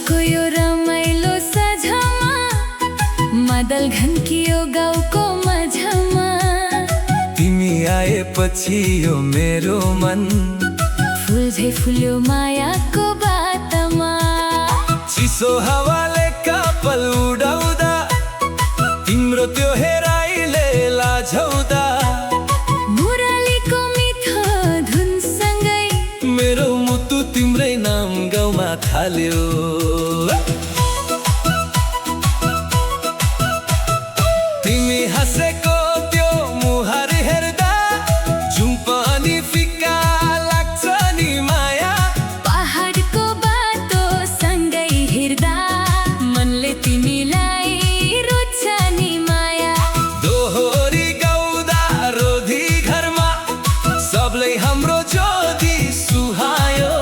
वर्षाको यो रमाइलो सझमा मादल घन्कियो गाउँको माझमा। तिमी आएपछि यो मेरो मन फुल झै फुल्यो मायाको बाटमा। चिसो हावाले कपाल उडाउँदा तिम्रो त्यो हेराइले लाझौदा मुरलीको मिठो धुनसँगै मेरो मुटु तिम्रै नाम गाउँमा थाल्यो। तिमी हाँसेको त्यो मुहार हेर्दा जुन पनि फिका लाग्छ नि माया। पहाडको बाटो सँगै हिँड्दा मनले तिमीलाई रोज्छ नि माया। दोहोरी गाउँदा रोधी घरमा सबले हाम्रो ज्योति सुहायो।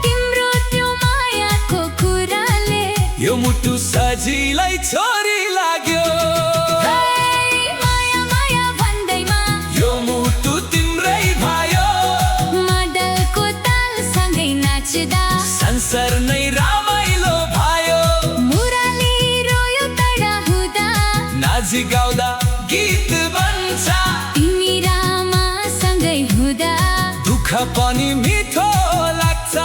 तिम्रो त्यो मायाको कुराले यो मुटु सजिलै छोरी लाग्यो। माया माया भन्दैमा यो मुटु तिम्रै भयो। मादलको तालसँगै नाच्दा संसार नै रमाइलो भयो। मुरली रोयो तडा हुँदा नाची गाउँदा गीत बन्छ। तिमी रामासँगै हुँदा दुःख पनि मिठो लाग्छ।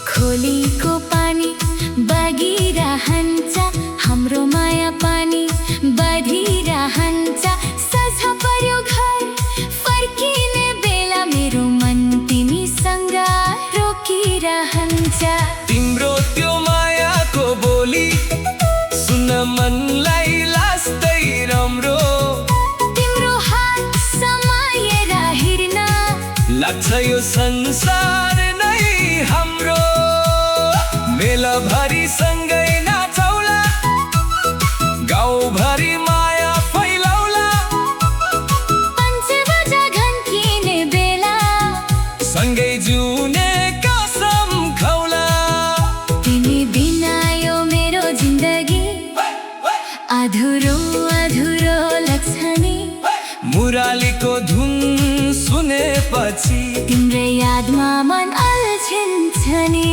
खोलीको पानी बगिरहन्छ हाम्रो माया पानी बढिरहन्छ। सझ पर्यो घर फर्किने बेला मेरो मन तिमीसँग रोकिरहन्छ। तिम्रो त्यो मायाको बोली सुन्न मनलाई लास्दै राम्रो तिम्रो हात समाएर हिँड्न लाग्छ यो संसार नै हाम्रो। मेलाभरि सँगै नाचौला गाउँभरि माया फैलाउला। 5 बजा घन्किने बेला सँगै जिउने कसम खौला। तिमी बिना यो मेरो जिन्दगी अधुरो अधुरो लाग्छ नि। मुरलीको धुन सुनेपछि तिम्रै यादमा मन अल्झिन्छ नि।